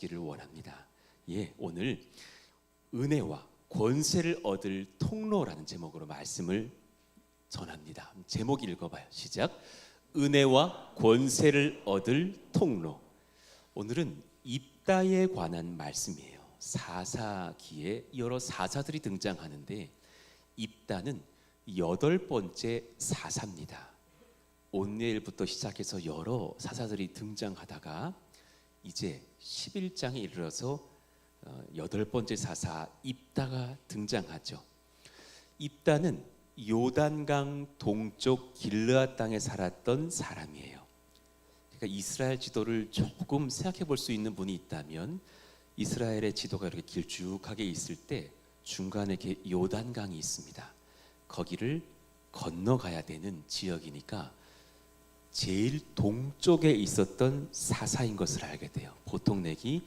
하시기를 원합니다. 오늘 은혜와 권세를 얻을 통로라는 제목으로 말씀을 전합니다. 제목 읽어봐요. 시작. 은혜와 권세를 얻을 통로. 오늘은 입다에 관한 말씀이에요. 사사기에 여러 사사들이 등장하는데 입다는 8번째 사사입니다. 온니엘부터 시작해서 여러 사사들이 등장하다가 이제 11장에 이르러서 8번째 사사 입다가 등장하죠. 입다는 요단강 동쪽 길르앗 땅에 살았던 사람이에요. 그러니까 이스라엘 지도를 조금 생각해 볼 수 있는 분이 있다면 이스라엘의 지도가 이렇게 길쭉하게 있을 때 중간에 이렇게 요단강이 있습니다. 거기를 건너가야 되는 지역이니까 제일 동쪽에 있었던 사사인 것을 알게 돼요. 보통 내기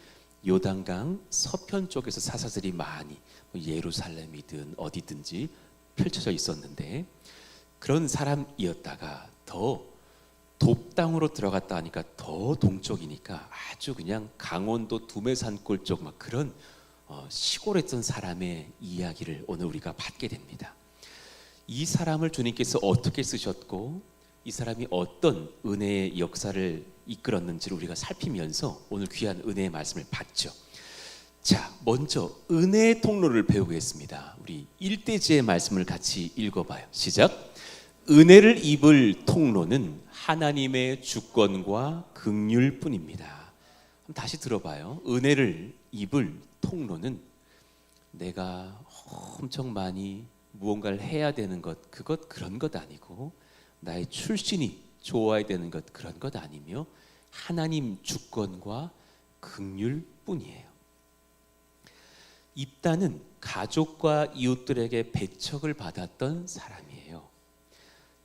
요단강 서편 쪽에서 사사들이 많이 예루살렘이든 어디든지 펼쳐져 있었는데 그런 사람이었다가 더 돕당으로 들어갔다 하니까 더 동쪽이니까 아주 그냥 강원도 두메산골 쪽 막 그런 시골에 있던 사람의 이야기를 오늘 우리가 받게 됩니다. 이 사람을 주님께서 어떻게 쓰셨고 이 사람이 어떤 은혜의 역사를 이끌었는지를 우리가 살피면서 오늘 귀한 은혜의 말씀을 받죠. 자, 먼저 은혜의 통로를 배우겠습니다. 우리 일대지의 말씀을 같이 읽어봐요. 시작. 은혜를 입을 통로는 하나님의 주권과 긍휼뿐입니다. 다시 들어봐요. 은혜를 입을 통로는 내가 엄청 많이 무언가를 해야 되는 것, 그런 것 아니고 나의 출신이 좋아야 되는 것, 그런 것 아니며 하나님 주권과 긍휼뿐이에요. 입다는 가족과 이웃들에게 배척을 받았던 사람이에요.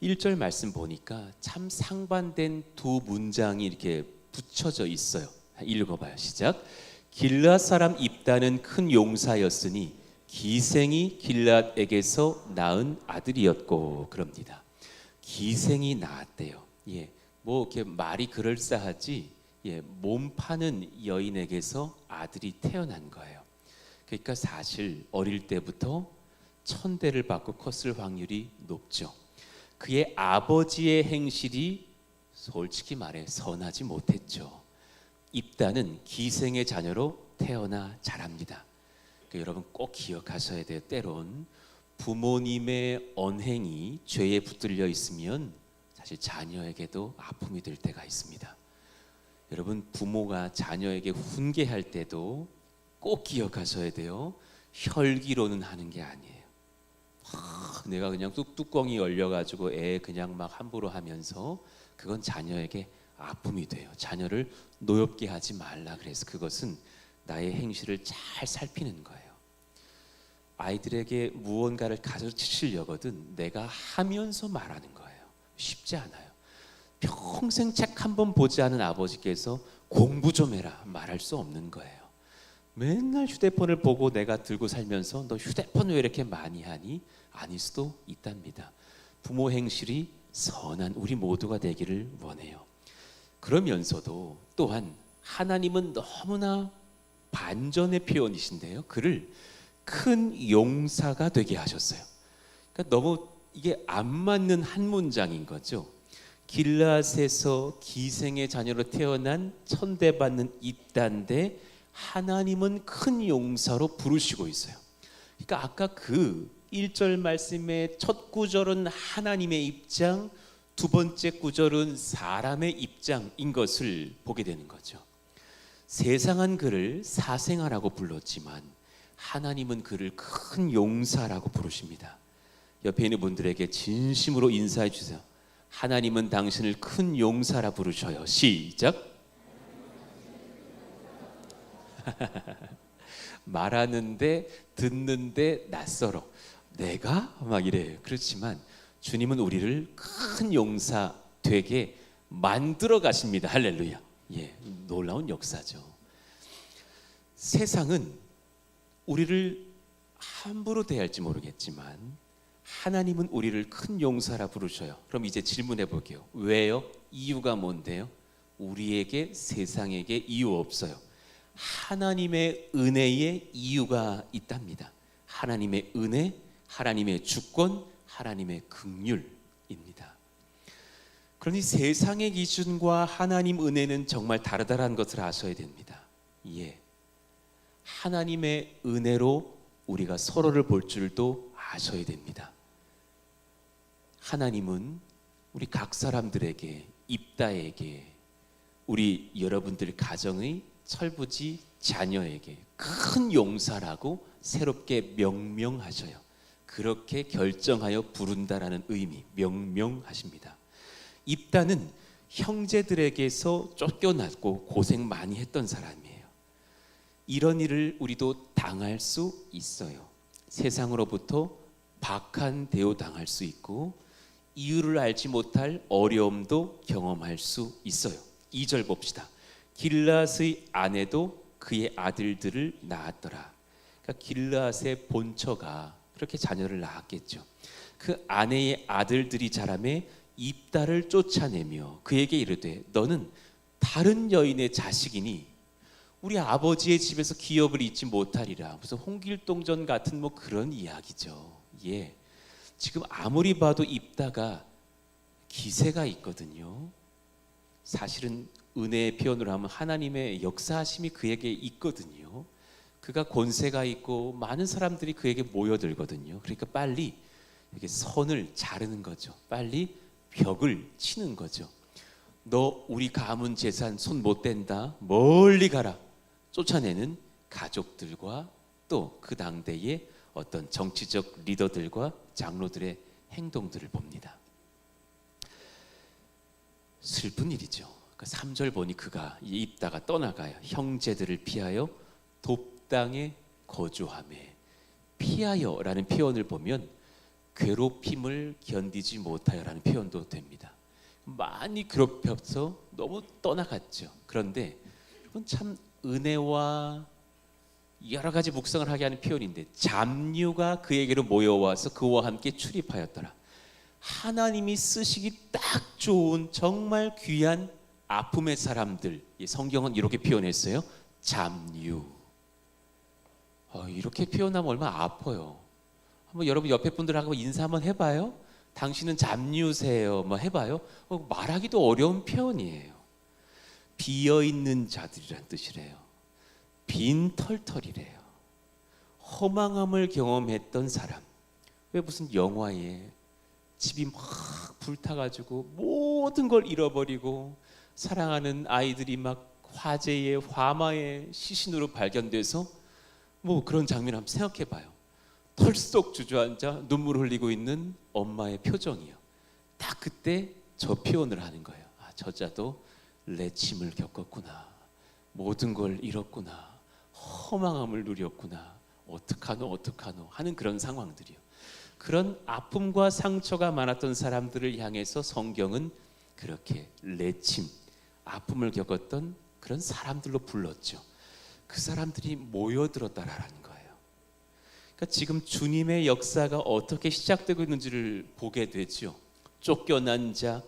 1절 말씀 보니까 참 상반된 두 문장이 이렇게 붙여져 있어요. 읽어봐요. 시작. 길르앗 사람 입다는 큰 용사였으니 기생이 길르앗에게서 낳은 아들이었고 그럽니다. 기생이 낳았대요. 뭐 이렇게 말이 그럴싸하지. 몸 파는 여인에게서 아들이 태어난 거예요. 그러니까 사실 어릴 때부터 천대를 받고 컸을 확률이 높죠. 그의 아버지의 행실이 솔직히 말해 선하지 못했죠. 입다는 기생의 자녀로 태어나 자랍니다. 여러분 꼭 기억하셔야 돼요. 때론 부모님의 언행이 죄에 붙들려 있으면 사실 자녀에게도 아픔이 될 때가 있습니다. 여러분 부모가 자녀에게 훈계할 때도 꼭 기억하셔야 돼요. 혈기로는 하는 게 아니에요. 내가 그냥 뚜껑이 열려가지고 애 그냥 막 함부로 하면서 그건 자녀에게 아픔이 돼요. 자녀를 노엽게 하지 말라. 그래서 그것은 나의 행실을 잘 살피는 거예요. 아이들에게 무언가를 가르치려거든 내가 하면서 말하는 거예요. 쉽지 않아요. 평생 책 한 번 보지 않은 아버지께서 공부 좀 해라 말할 수 없는 거예요. 맨날 휴대폰을 보고 내가 들고 살면서 너 휴대폰 왜 이렇게 많이 하니? 아닐 수도 있답니다. 부모 행실이 선한 우리 모두가 되기를 원해요. 그러면서도 또한 하나님은 너무나 반전의 표현이신데요. 그를 큰 용사가 되게 하셨어요. 그러니까 너무 이게 안 맞는 한 문장인 거죠. 길르앗에서 기생의 자녀로 태어난 천대받는 입다인데 하나님은 큰 용사로 부르시고 있어요. 그러니까 아까 그 1절 말씀의 첫 구절은 하나님의 입장, 두 번째 구절은 사람의 입장인 것을 보게 되는 거죠. 세상은 그를 사생아라고 불렀지만 하나님은 그를 큰 용사라고 부르십니다. 옆에 있는 분들에게 진심으로 인사해 주세요. 하나님은 당신을 큰 용사라 부르셔요. 시작. 말하는데 듣는데 낯설어. 내가? 막 이래요. 그렇지만 주님은 우리를 큰 용사 되게 만들어 가십니다. 할렐루야. 놀라운 역사죠. 세상은 우리를 함부로 대할지 모르겠지만 하나님은 우리를 큰 용사라 부르셔요. 그럼 이제 질문해 볼게요. 왜요? 이유가 뭔데요? 우리에게 세상에게 이유 없어요. 하나님의 은혜의 이유가 있답니다. 하나님의 은혜, 하나님의 주권, 하나님의 긍휼입니다. 그러니 세상의 기준과 하나님 은혜는 정말 다르다는 것을 아셔야 됩니다. 예, 하나님의 은혜로 우리가 서로를 볼 줄도 아셔야 됩니다. 하나님은 우리 각 사람들에게, 입다에게, 우리 여러분들 가정의 철부지 자녀에게 큰 용사라고 새롭게 명명하셔요. 그렇게 결정하여 부른다라는 의미, 명명하십니다. 입다는 형제들에게서 쫓겨났고 고생 많이 했던 사람이에요. 이런 일을 우리도 당할 수 있어요. 세상으로부터 박한 대우 당할 수 있고 이유를 알지 못할 어려움도 경험할 수 있어요. 2절 봅시다. 길르앗의 아내도 그의 아들들을 낳았더라. 그러니까 길르앗의 본처가 그렇게 자녀를 낳았겠죠. 그 아내의 아들들이 자라매 입다를 쫓아내며 그에게 이르되 너는 다른 여인의 자식이니 우리 아버지의 집에서 기업을 잊지 못하리라. 무슨 홍길동전 같은 뭐 그런 이야기죠. 예, 지금 아무리 봐도 입다가 기세가 있거든요. 사실은 은혜의 표현으로 하면 하나님의 역사하심이 그에게 있거든요. 그가 권세가 있고 많은 사람들이 그에게 모여들거든요. 그러니까 빨리 이렇게 선을 자르는 거죠. 빨리 벽을 치는 거죠. 너 우리 가문 재산 손 못 댄다, 멀리 가라. 쫓아내는 가족들과 또 그 당대의 어떤 정치적 리더들과 장로들의 행동들을 봅니다. 슬픈 일이죠. 3절 보니 그가 입다가 떠나가요. 형제들을 피하여 돕당에 거주하매. 피하여라는 표현을 보면 괴롭힘을 견디지 못하여라는 표현도 됩니다. 많이 괴롭혀서 너무 떠나갔죠. 그런데 이건 참 은혜와 여러 가지 묵상을 하게 하는 표현인데 잡류가 그에게로 모여와서 그와 함께 출입하였더라. 하나님이 쓰시기 딱 좋은 정말 귀한 아픔의 사람들, 성경은 이렇게 표현했어요. 잡류. 이렇게 표현하면 얼마나 아파요. 한번 여러분 옆에 분들하고 인사 한번 해봐요. 당신은 잡류세요. 뭐 해봐요. 말하기도 어려운 표현이에요. 비어있는 자들이란 뜻이래요. 빈털털이래요. 허망함을 경험했던 사람. 왜 무슨 영화에 집이 막 불타가지고 모든 걸 잃어버리고 사랑하는 아이들이 막 화재에 화마의 시신으로 발견돼서 뭐 그런 장면 한번 생각해봐요. 털썩 주저앉아 눈물 흘리고 있는 엄마의 표정이요. 딱 그때 저 표현을 하는 거예요. 저자도 내침을 겪었구나. 모든 걸 잃었구나. 허망함을 누렸구나. 어떡하노 하는 그런 상황들이요. 그런 아픔과 상처가 많았던 사람들을 향해서 성경은 그렇게 내침, 아픔을 겪었던 그런 사람들로 불렀죠. 그 사람들이 모여들었다라는 거예요. 그러니까 지금 주님의 역사가 어떻게 시작되고 있는지를 보게 되죠. 쫓겨난 자,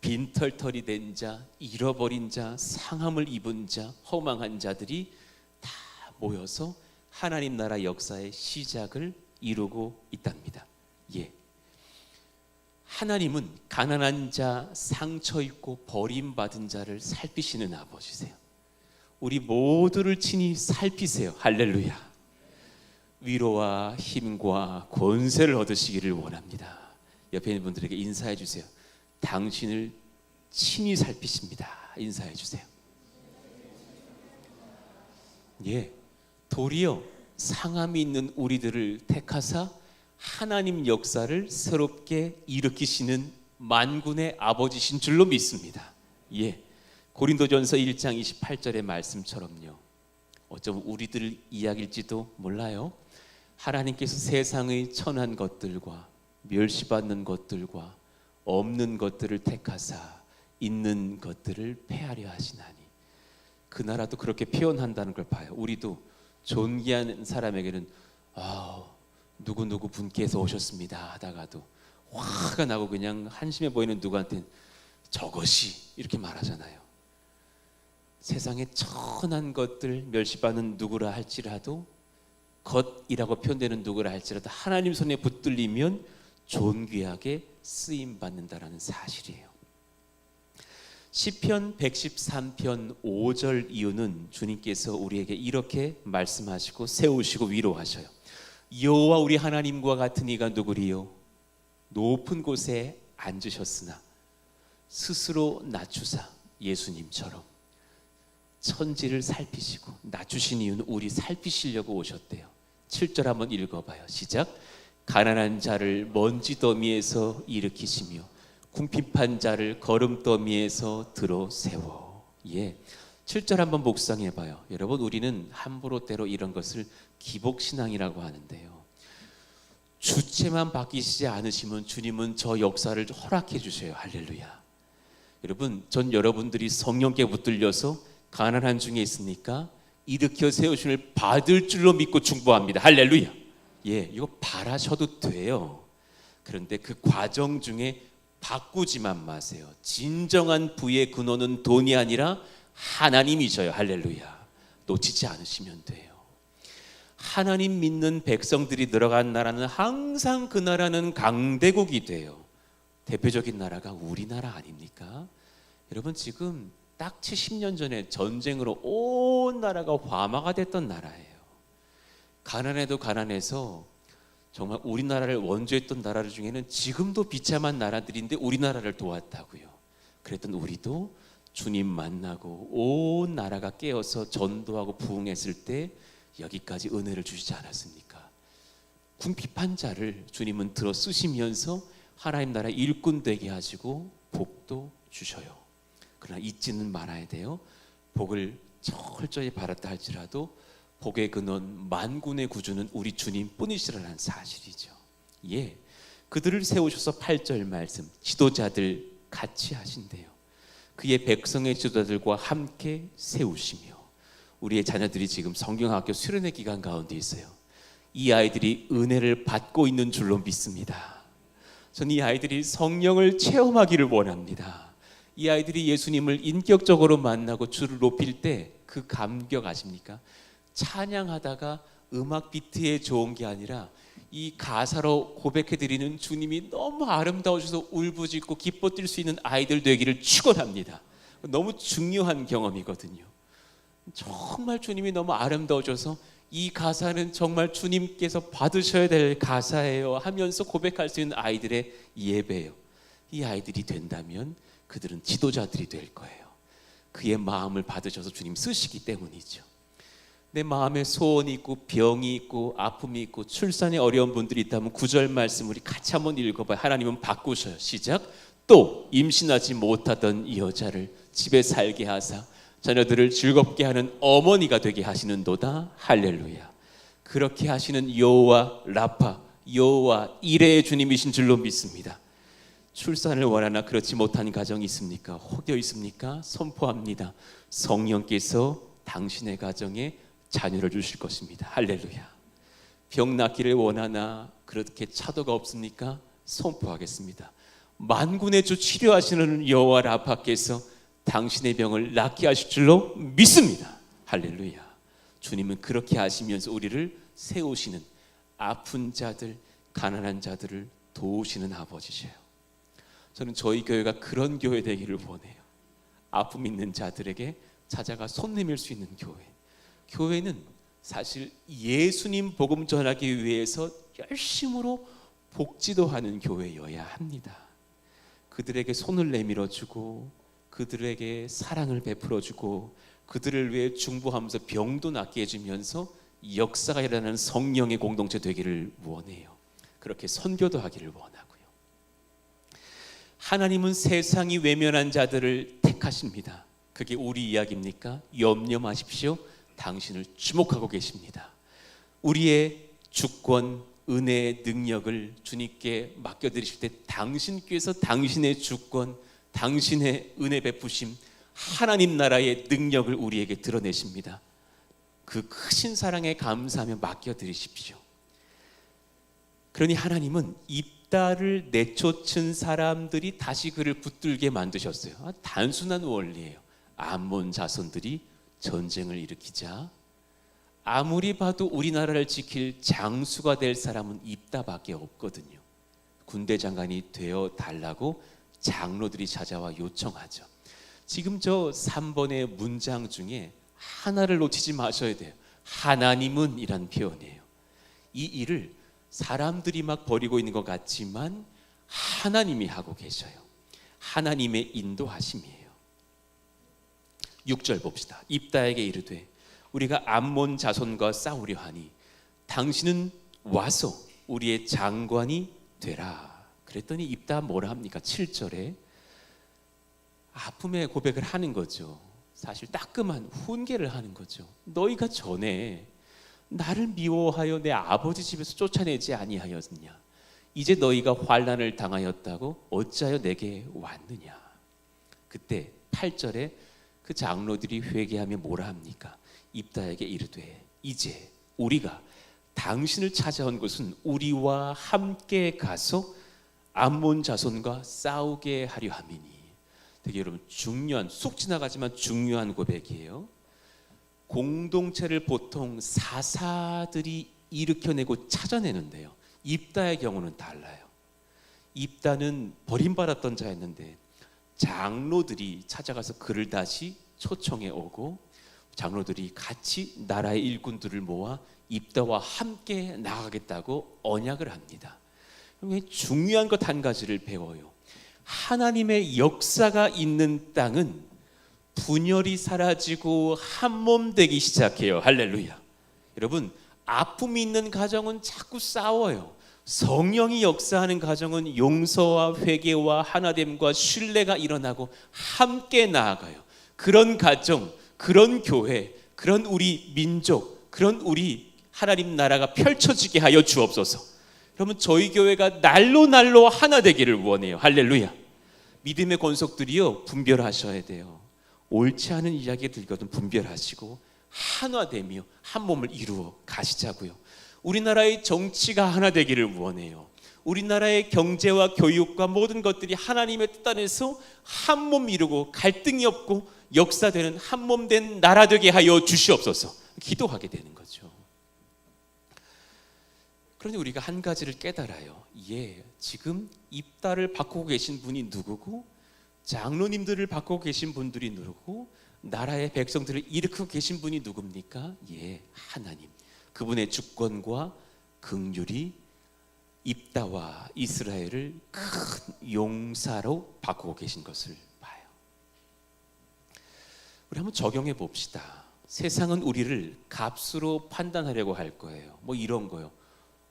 빈털털이 된 자, 잃어버린 자, 상함을 입은 자, 허망한 자들이 다 모여서 하나님 나라 역사의 시작을 이루고 있답니다. 예. 하나님은 가난한 자, 상처 입고 버림받은 자를 살피시는 아버지세요. 우리 모두를 친히 살피세요. 할렐루야. 위로와 힘과 권세를 얻으시기를 원합니다. 옆에 있는 분들에게 인사해 주세요. 당신을 친히 살피십니다. 인사해 주세요. 예, 도리어 상함이 있는 우리들을 택하사 하나님 역사를 새롭게 일으키시는 만군의 아버지신 줄로 믿습니다. 예, 고린도전서 1장 28절의 말씀처럼요. 어쩌면 우리들 이야기일지도 몰라요. 하나님께서 세상의 천한 것들과 멸시받는 것들과 없는 것들을 택하사 있는 것들을 폐하려 하시나니. 그 나라도 그렇게 표현한다는 걸 봐요. 우리도 존귀한 사람에게는 누구누구 분께서 오셨습니다 하다가도 화가 나고 그냥 한심해 보이는 누구한테는 저것이 이렇게 말하잖아요. 세상에 천한 것들 멸시받는 누구라 할지라도, 것이라고 표현되는 누구라 할지라도 하나님 손에 붙들리면 존귀하게 쓰임 받는다라는 사실이에요. 시편 113편 5절 이유는 주님께서 우리에게 이렇게 말씀하시고 세우시고 위로하셔요. 여호와 우리 하나님과 같은 이가 누구리요? 높은 곳에 앉으셨으나 스스로 낮추사, 예수님처럼 천지를 살피시고 낮추신 이유는 우리 살피시려고 오셨대요. 7절 한번 읽어봐요. 시작. 가난한 자를 먼지 더미에서 일으키시며 궁핍한 자를 거름더미에서 들어 세워. 7절 한번 묵상해봐요. 여러분, 우리는 함부로 때로 이런 것을 기복신앙이라고 하는데요, 주체만 바뀌시지 않으시면 주님은 저 역사를 허락해 주셔요. 할렐루야. 여러분, 전 여러분들이 성령께 붙들려서 가난한 중에 있으니까 일으켜 세우심을 받을 줄로 믿고 충고합니다. 할렐루야. 이거 바라셔도 돼요. 그런데 그 과정 중에 바꾸지만 마세요. 진정한 부의 근원은 돈이 아니라 하나님이셔요. 할렐루야. 놓치지 않으시면 돼요. 하나님 믿는 백성들이 들어간 나라는 항상 그 나라는 강대국이 돼요. 대표적인 나라가 우리나라 아닙니까? 여러분, 지금 딱 70년 전에 전쟁으로 온 나라가 화마가 됐던 나라예요. 가난해도 가난해서 정말 우리나라를 원조했던 나라들 중에는 지금도 비참한 나라들인데 우리나라를 도왔다고요. 그랬던 우리도 주님 만나고 온 나라가 깨어서 전도하고 부흥했을 때 여기까지 은혜를 주시지 않았습니까? 궁핍한 자를 주님은 들어 쓰시면서 하나님 나라 일꾼 되게 하시고 복도 주셔요. 그러나 잊지는 말아야 돼요. 복을 철저히 바랐다 할지라도 복의 근원 만군의 구주는 우리 주님뿐이시라는 사실이죠. 그들을 세우셔서 8절 말씀, 지도자들 같이 하신대요. 그의 백성의 지도자들과 함께 세우시며. 우리의 자녀들이 지금 성경학교 수련회 기간 가운데 있어요. 이 아이들이 은혜를 받고 있는 줄로 믿습니다. 저는 이 아이들이 성령을 체험하기를 원합니다. 이 아이들이 예수님을 인격적으로 만나고 주를 높일 때 그 감격 아십니까? 찬양하다가 음악 비트에 좋은 게 아니라 이 가사로 고백해드리는 주님이 너무 아름다우셔서 울부짖고 기뻐 뛸 수 있는 아이들 되기를 축원합니다. 너무 중요한 경험이거든요. 정말 주님이 너무 아름다우셔서 이 가사는 정말 주님께서 받으셔야 될 가사예요 하면서 고백할 수 있는 아이들의 예배예요. 이 아이들이 된다면 그들은 지도자들이 될 거예요. 그의 마음을 받으셔서 주님 쓰시기 때문이죠. 내 마음에 소원이 있고 병이 있고 아픔이 있고 출산에 어려운 분들이 있다면 9절 말씀 우리 같이 한번 읽어봐요. 하나님은 바꾸셔요. 시작. 또 임신하지 못하던 이 여자를 집에 살게 하사 자녀들을 즐겁게 하는 어머니가 되게 하시는도다. 할렐루야. 그렇게 하시는 여호와 라파, 여호와 이레의 주님이신 줄로 믿습니다. 출산을 원하나 그렇지 못한 가정이 있습니까? 혹여 있습니까? 선포합니다. 성령께서 당신의 가정에 자녀를 주실 것입니다. 할렐루야. 병 낫기를 원하나 그렇게 차도가 없습니까? 선포하겠습니다. 만군의 주 치료하시는 여호와 라파께서 당신의 병을 낫게 하실 줄로 믿습니다. 할렐루야. 주님은 그렇게 하시면서 우리를 세우시는, 아픈 자들, 가난한 자들을 도우시는 아버지세요. 저는 저희 교회가 그런 교회 되기를 원해요. 아픔 있는 자들에게 찾아가 손 내밀 수 있는 교회. 교회는 사실 예수님 복음 전하기 위해서 열심으로 복지도하는 교회여야 합니다. 그들에게 손을 내밀어주고 그들에게 사랑을 베풀어주고 그들을 위해 중보하면서 병도 낫게 해주면서 역사가 일어나는 성령의 공동체 되기를 원해요. 그렇게 선교도 하기를 원하고요. 하나님은 세상이 외면한 자들을 택하십니다. 그게 우리 이야기입니까? 염려 마십시오. 당신을 주목하고 계십니다. 우리의 주권, 은혜의 능력을 주님께 맡겨드리실 때 당신께서 당신의 주권, 당신의 은혜 베푸심, 하나님 나라의 능력을 우리에게 드러내십니다. 그 크신 사랑에 감사하며 맡겨드리십시오. 그러니 하나님은 입다를 내쫓은 사람들이 다시 그를 붙들게 만드셨어요. 단순한 원리예요. 암몬 자손들이 전쟁을 일으키자 아무리 봐도 우리나라를 지킬 장수가 될 사람은 입다밖에 없거든요. 군대 장관이 되어 달라고 장로들이 찾아와 요청하죠. 지금 저 3번의 문장 중에 하나를 놓치지 마셔야 돼요. 하나님은 이란 표현이에요. 이 일을 사람들이 막 벌이고 있는 것 같지만 하나님이 하고 계셔요. 하나님의 인도하심이에요. 6절 봅시다. 입다에게 이르되 우리가 암몬 자손과 싸우려 하니 당신은 와서 우리의 장관이 되라. 그랬더니 입다 뭐라 합니까? 7절에 아픔의 고백을 하는 거죠. 사실 따끔한 훈계를 하는 거죠. 너희가 전에 나를 미워하여 내 아버지 집에서 쫓아내지 아니하였느냐? 이제 너희가 환난을 당하였다고 어찌하여 내게 왔느냐? 그때 8절에 그 장로들이 회개하며 뭐라 합니까? 입다에게 이르되 이제 우리가 당신을 찾아온 것은 우리와 함께 가서 암몬 자손과 싸우게 하려 함이니. 되게 여러분 중요한, 쑥 지나가지만 중요한 고백이에요. 공동체를 보통 사사들이 일으켜내고 찾아내는데요, 입다의 경우는 달라요. 입다는 버림받았던 자였는데 장로들이 찾아가서 그를 다시 초청해 오고 장로들이 같이 나라의 일꾼들을 모아 입다와 함께 나가겠다고 언약을 합니다. 중요한 것 한 가지를 배워요. 하나님의 역사가 있는 땅은 분열이 사라지고 한몸 되기 시작해요. 할렐루야. 여러분, 아픔이 있는 가정은 자꾸 싸워요. 성령이 역사하는 가정은 용서와 회개와 하나됨과 신뢰가 일어나고 함께 나아가요. 그런 가정, 그런 교회, 그런 우리 민족, 그런 우리 하나님 나라가 펼쳐지게 하여 주옵소서. 여러분, 저희 교회가 날로 하나 되기를 원해요. 할렐루야. 믿음의 권속들이요, 분별하셔야 돼요. 옳지 않은 이야기 들거든 분별하시고 하나되며 한 몸을 이루어 가시자고요. 우리나라의 정치가 하나 되기를 원해요. 우리나라의 경제와 교육과 모든 것들이 하나님의 뜻 안에서 한 몸 이루고 갈등이 없고 역사되는 한 몸 된 나라 되게 하여 주시옵소서. 기도하게 되는 거죠. 그러니 우리가 한 가지를 깨달아요. 지금 입다를 바꾸고 계신 분이 누구고 장로님들을 바꾸고 계신 분들이 누구고 나라의 백성들을 일으키고 계신 분이 누굽니까? 하나님. 그분의 주권과 긍휼이 입다와 이스라엘을 큰 용사로 바꾸고 계신 것을 봐요. 우리 한번 적용해 봅시다. 세상은 우리를 값으로 판단하려고 할 거예요. 뭐 이런 거요.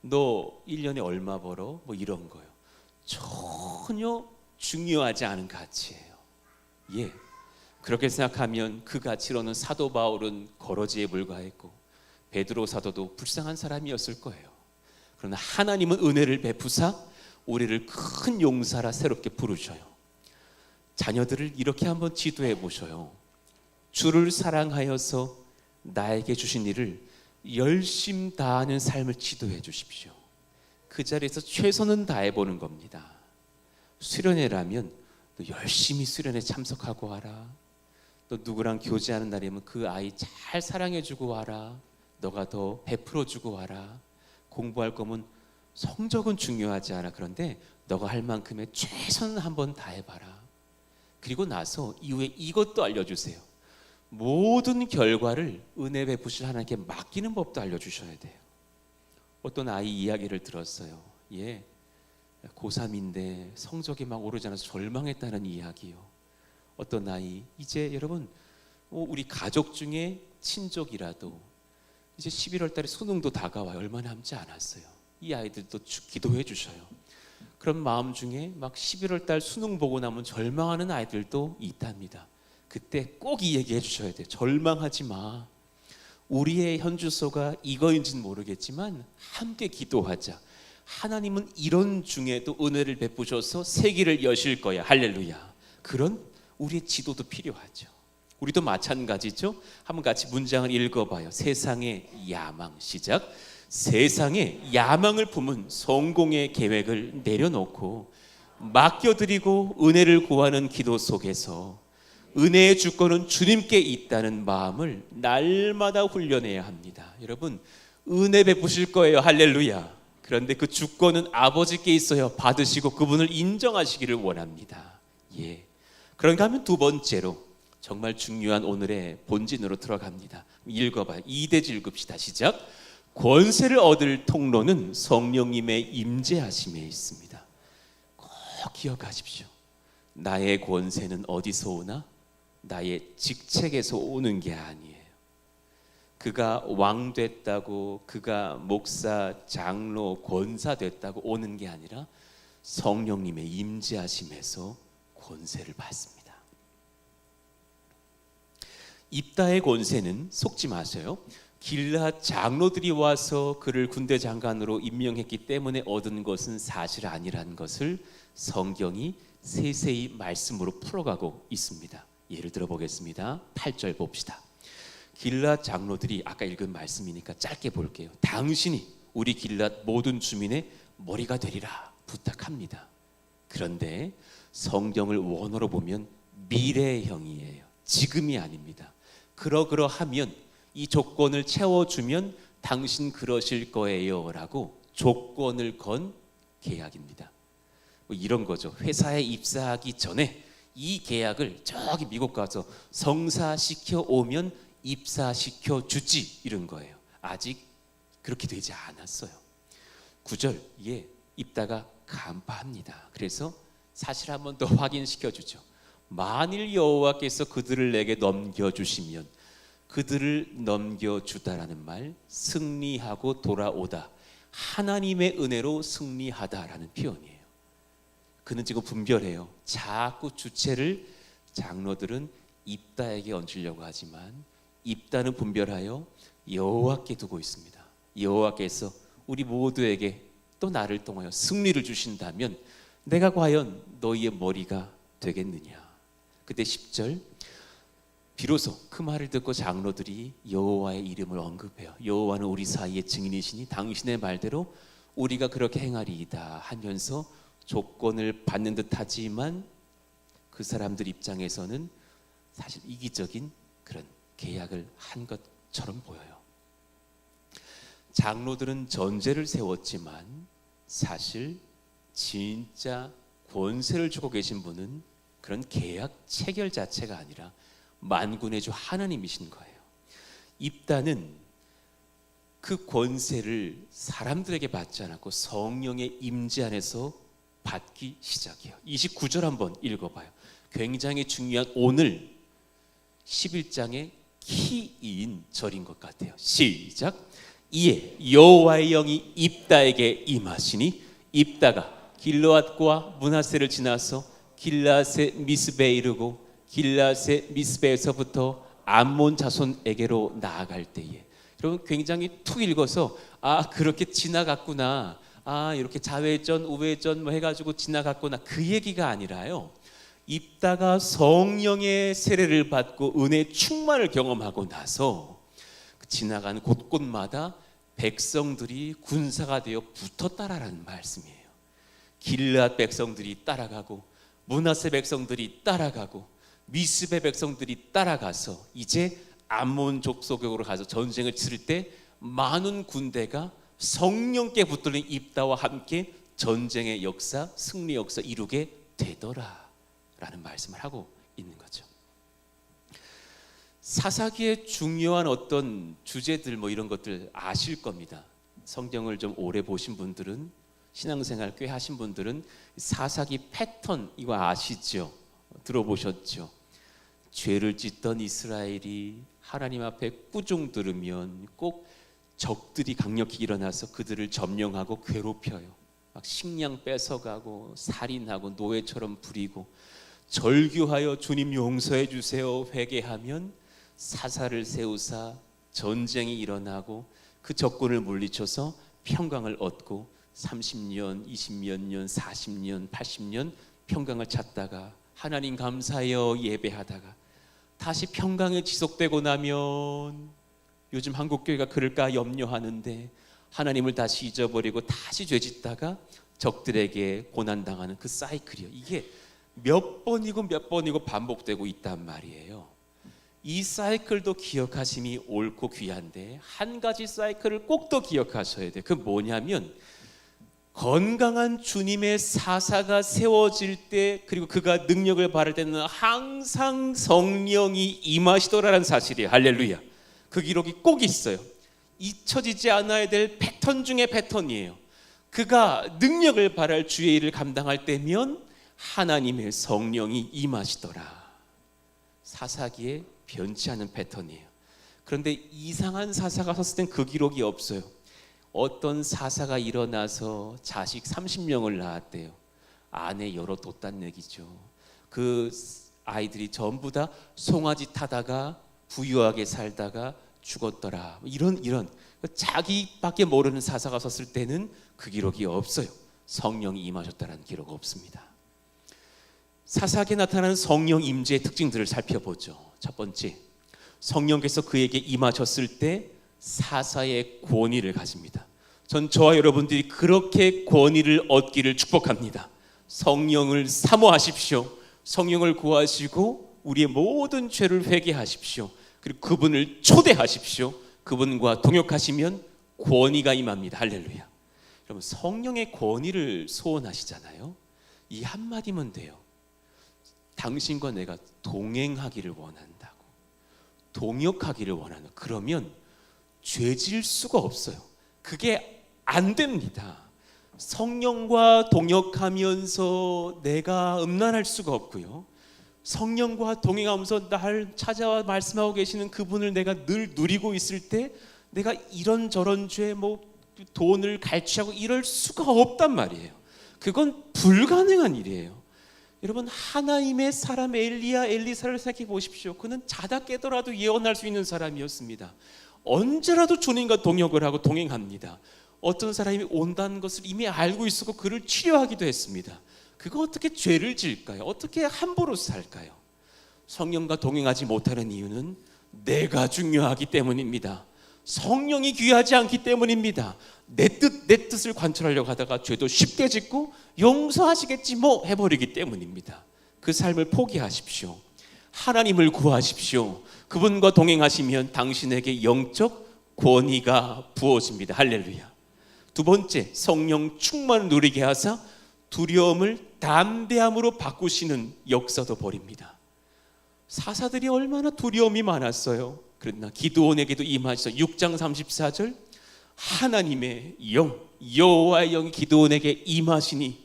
너 1년에 얼마 벌어? 뭐 이런 거요. 전혀 중요하지 않은 가치예요. 그렇게 생각하면 그 가치로는 사도 바울은 거러지에 불과했고 베드로 사도도 불쌍한 사람이었을 거예요. 그러나 하나님은 은혜를 베푸사 우리를 큰 용사라 새롭게 부르셔요. 자녀들을 이렇게 한번 지도해 보셔요. 주를 사랑하여서 나에게 주신 일을 열심 다하는 삶을 지도해 주십시오. 그 자리에서 최선은 다해 보는 겁니다. 수련회라면 또 열심히 수련회 참석하고 와라. 또 누구랑 교제하는 날이면 그 아이 잘 사랑해주고 와라. 너가 더 베풀어주고 와라. 공부할 거면 성적은 중요하지 않아. 그런데 너가 할 만큼의 최선을 한번 다해봐라. 그리고 나서 이후에 이것도 알려주세요. 모든 결과를 은혜 베푸실 하나님께 맡기는 법도 알려주셔야 돼요. 어떤 아이 이야기를 들었어요. 고3인데 성적이 막 오르지 않아서 절망했다는 이야기요. 어떤 아이, 이제 여러분 우리 가족 중에 친족이라도 이제 11월 달에 수능도 다가와요. 얼마 남지 않았어요. 이 아이들도 기도해 주셔요. 그런 마음 중에 막 11월 달 수능 보고 나면 절망하는 아이들도 있답니다. 그때 꼭 이 얘기해 주셔야 돼요. 절망하지 마. 우리의 현주소가 이거인지는 모르겠지만 함께 기도하자. 하나님은 이런 중에도 은혜를 베푸셔서 세기를 여실 거야. 할렐루야. 그런 우리의 지도도 필요하죠. 우리도 마찬가지죠. 한번 같이 문장을 읽어봐요. 세상의 야망. 시작. 세상의 야망을 품은 성공의 계획을 내려놓고 맡겨드리고 은혜를 구하는 기도 속에서 은혜의 주권은 주님께 있다는 마음을 날마다 훈련해야 합니다. 여러분, 은혜 베푸실 거예요. 할렐루야. 그런데 그 주권은 아버지께 있어요. 받으시고 그분을 인정하시기를 원합니다. 예. 그런가 하면 두 번째로 정말 중요한 오늘의 본진으로 들어갑니다. 읽어봐요. 2대지 읽읍시다. 시작. 권세를 얻을 통로는 성령님의 임재하심에 있습니다. 꼭 기억하십시오. 나의 권세는 어디서 오나? 나의 직책에서 오는 게 아니에요. 그가 왕 됐다고, 그가 목사, 장로, 권사 됐다고 오는 게 아니라 성령님의 임재하심에서 권세를 받습니다. 입다의 권세는 속지 마세요. 길앗 장로들이 와서 그를 군대 장관으로 임명했기 때문에 얻은 것은 사실 아니라는 것을 성경이 세세히 말씀으로 풀어가고 있습니다. 예를 들어 보겠습니다. 8절 봅시다. 길앗 장로들이 아까 읽은 말씀이니까 짧게 볼게요. 당신이 우리 길앗 모든 주민의 머리가 되리라 부탁합니다. 그런데 성경을 원어로 보면 미래형이에요. 지금이 아닙니다. 그러하면 이 조건을 채워주면 당신 그러실 거예요 라고 조건을 건 계약입니다. 뭐 이런 거죠. 회사에 입사하기 전에 이 계약을 저기 미국 가서 성사시켜 오면 입사시켜 주지, 이런 거예요. 아직 그렇게 되지 않았어요. 9절, 예, 입다가 간파합니다. 그래서 사실 한 번 더 확인시켜 주죠. 만일 여호와께서 그들을 내게 넘겨주시면, 그들을 넘겨주다라는 말, 승리하고 돌아오다, 하나님의 은혜로 승리하다라는 표현이에요. 그는 지금 분별해요. 자꾸 주체를 장로들은 입다에게 얹으려고 하지만 입다는 분별하여 여호와께 두고 있습니다. 여호와께서 우리 모두에게 또 나를 통하여 승리를 주신다면 내가 과연 너희의 머리가 되겠느냐. 그때 10절, 비로소 그 말을 듣고 장로들이 여호와의 이름을 언급해요. 여호와는 우리 사이의 증인이시니 당신의 말대로 우리가 그렇게 행하리이다 하면서 조건을 받는 듯 하지만 그 사람들 입장에서는 사실 이기적인 그런 계약을 한 것처럼 보여요. 장로들은 전제를 세웠지만 사실 진짜 권세를 주고 계신 분은 그런 계약 체결 자체가 아니라 만군의 주 하나님이신 거예요. 입다는 그 권세를 사람들에게 받지 않았고 성령의 임재 안에서 받기 시작해요. 29절 한번 읽어봐요. 굉장히 중요한 오늘 11장의 키인 절인 것 같아요. 시작. 이에 여호와의 영이 입다에게 임하시니 입다가 길르앗과 므낫세를 지나서 길르앗의 미스베에 이르고 길르앗의 미스베에서부터 암몬 자손에게로 나아갈 때에, 여러분 굉장히 툭 읽어서 아 그렇게 지나갔구나, 아 이렇게 자회전 우회전 뭐 해가지고 지나갔구나, 그 얘기가 아니라요. 입다가 성령의 세례를 받고 은혜 충만을 경험하고 나서 지나가는 곳곳마다 백성들이 군사가 되어 붙었다라는 말씀이에요. 길르앗 백성들이 따라가고 므낫세 백성들이 따라가고 미스베 백성들이 따라가서 이제 암몬 족속으로 가서 전쟁을 치를 때 많은 군대가 성령께 붙들린 입다와 함께 전쟁의 역사, 승리 역사 이루게 되더라라는 말씀을 하고 있는 거죠. 사사기의 중요한 어떤 주제들 뭐 이런 것들 아실 겁니다. 성경을 좀 오래 보신 분들은, 신앙생활 꽤 하신 분들은 사사기 패턴 이거 아시죠? 들어보셨죠? 죄를 짓던 이스라엘이 하나님 앞에 꾸중 들으면 꼭 적들이 강력히 일어나서 그들을 점령하고 괴롭혀요. 막 식량 뺏어가고 살인하고 노예처럼 부리고, 절규하여 주님 용서해 주세요 회개하면 사사를 세우사 전쟁이 일어나고 그 적군을 물리쳐서 평강을 얻고 30년, 20몇 년, 40년, 80년 평강을 찾다가 하나님 감사하여 예배하다가 다시 평강이 지속되고 나면 요즘 한국교회가 그럴까 염려하는데 하나님을 다시 잊어버리고 다시 죄짓다가 적들에게 고난당하는 그 사이클이요. 이게 몇 번이고 반복되고 있단 말이에요. 이 사이클도 기억하심이 옳고 귀한데 한 가지 사이클을 꼭 더 기억하셔야 돼요. 그 뭐냐면 건강한 주님의 사사가 세워질 때, 그리고 그가 능력을 발할 때는 항상 성령이 임하시더라는 사실이에요. 할렐루야. 그 기록이 꼭 있어요. 잊혀지지 않아야 될 패턴 중에 패턴이에요. 그가 능력을 발할 주의 일을 감당할 때면 하나님의 성령이 임하시더라. 사사기에 변치 않은 패턴이에요. 그런데 이상한 사사가 섰을 땐 그 기록이 없어요. 어떤 사사가 일어나서 자식 30명을 낳았대요. 아내 열어뒀단 얘기죠. 그 아이들이 전부 다 송아지 타다가 부유하게 살다가 죽었더라. 이런 자기밖에 모르는 사사가 섰을 때는 그 기록이 없어요. 성령이 임하셨다는 기록 없습니다. 사사기에 나타나는 성령 임재의 특징들을 살펴보죠. 첫 번째, 성령께서 그에게 임하셨을 때 사사의 권위를 가집니다. 전 저와 여러분들이 그렇게 권위를 얻기를 축복합니다. 성령을 사모하십시오. 성령을 구하시고 우리의 모든 죄를 회개하십시오. 그리고 그분을 초대하십시오. 그분과 동역하시면 권위가 임합니다. 할렐루야. 여러분, 성령의 권위를 소원하시잖아요. 이 한마디면 돼요. 당신과 내가 동행하기를 원한다고, 동역하기를 원하는, 그러면 죄질 수가 없어요. 그게 안 됩니다. 성령과 동역하면서 내가 음란할 수가 없고요. 성령과 동행하면서 날 찾아와 말씀하고 계시는 그분을 내가 늘 누리고 있을 때 내가 이런저런 죄, 돈을 갈취하고 이럴 수가 없단 말이에요. 그건 불가능한 일이에요. 여러분, 하나님의 사람 엘리사를 생각해 보십시오. 그는 자다 깨더라도 예언할 수 있는 사람이었습니다. 언제라도 주님과 동역을 하고 동행합니다. 어떤 사람이 온다는 것을 이미 알고 있었고 그를 치료하기도 했습니다. 그거 어떻게 죄를 질까요? 어떻게 함부로 살까요? 성령과 동행하지 못하는 이유는 내가 중요하기 때문입니다. 성령이 귀하지 않기 때문입니다. 내 뜻을 관철하려고 하다가 죄도 쉽게 짓고 용서하시겠지 해버리기 때문입니다. 그 삶을 포기하십시오. 하나님을 구하십시오. 그분과 동행하시면 당신에게 영적 권위가 부어집니다. 할렐루야. 두 번째, 성령 충만을 누리게 하사 두려움을 담대함으로 바꾸시는 역사도 벌입니다. 사사들이 얼마나 두려움이 많았어요. 그러나 기드온에게도 임하셔서 6장 34절, 하나님의 영, 여호와의 영이 기드온에게 임하시니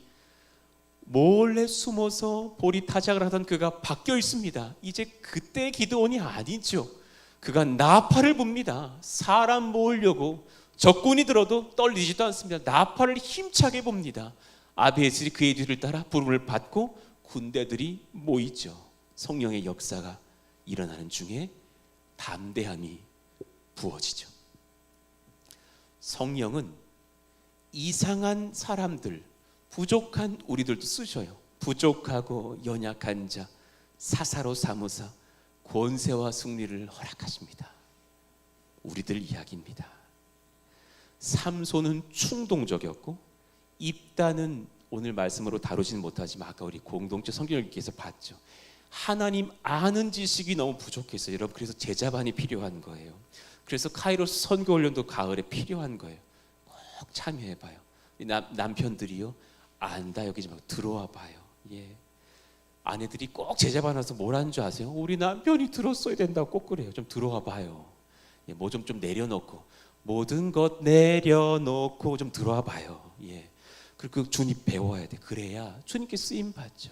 몰래 숨어서 보리 타작을 하던 그가 바뀌어 있습니다. 이제 그때의 기드온이 아니죠. 그가 나팔을 붑니다. 사람 모으려고 적군이 들어도 떨리지도 않습니다. 나팔을 힘차게 붑니다. 아비에셀이 그의 뒤를 따라 부름을 받고 군대들이 모이죠. 성령의 역사가 일어나는 중에 담대함이 부어지죠. 성령은 이상한 사람들, 부족한 우리들도 쓰셔요. 부족하고 연약한 자, 사사로 삼으사 권세와 승리를 허락하십니다. 우리들 이야기입니다. 삼손은 충동적이었고 입다는 오늘 말씀으로 다루지는 못하지만 아까 우리 공동체 성경읽기에서 봤죠. 하나님 아는 지식이 너무 부족했어요. 여러분, 그래서 제자반이 필요한 거예요. 그래서 카이로스 선교훈련도 가을에 필요한 거예요. 꼭 참여해봐요. 남편들이요, 안다 여기지 말고 들어와 봐요. 예. 아내들이 꼭 제자반 와서 뭘 하는 줄 아세요? 우리 남편이 들었어야 된다고 꼭 그래요. 좀 들어와 봐요. 예, 뭐 좀 내려놓고, 모든 것 내려놓고 좀 들어와 봐요. 예. 그리고 주님 배워야 돼. 그래야 주님께 쓰임 받죠.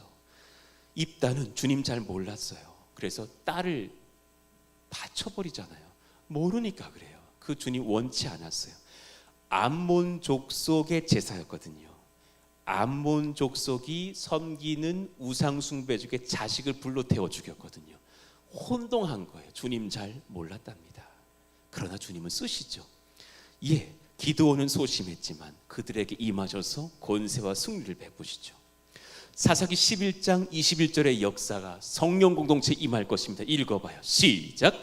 입다는 주님 잘 몰랐어요. 그래서 딸을 바쳐버리잖아요. 모르니까 그래요. 그 주님 원치 않았어요. 암몬 족속의 제사였거든요. 암몬 족속이 섬기는 우상 숭배족의 자식을 불로 태워 죽였거든요. 혼동한 거예요. 주님 잘 몰랐답니다. 그러나 주님은 쓰시죠. 예, 기드온은 소심했지만 그들에게 임하셔서 권세와 승리를 베푸시죠. 사사기 11장 21절의 역사가 성령 공동체에 임할 것입니다. 읽어봐요. 시작.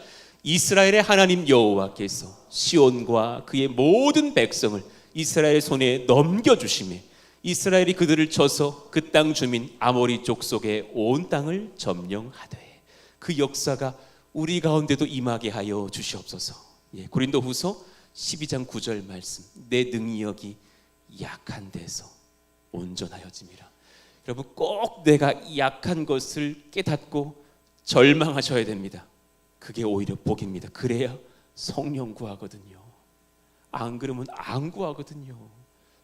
이스라엘의 하나님 여호와께서 시온과 그의 모든 백성을 이스라엘 손에 넘겨주시매 이스라엘이 그들을 쳐서 그 땅 주민 아모리 족속의 온 땅을 점령하되 그 역사가 우리 가운데도 임하게 하여 주시옵소서. 고린도후서 12장 9절 말씀, 내 능력이 약한 데서 온전하여짐이라. 여러분 꼭 내가 약한 것을 깨닫고 절망하셔야 됩니다. 그게 오히려 복입니다. 그래야 성령 구하거든요. 안 그러면 안 구하거든요.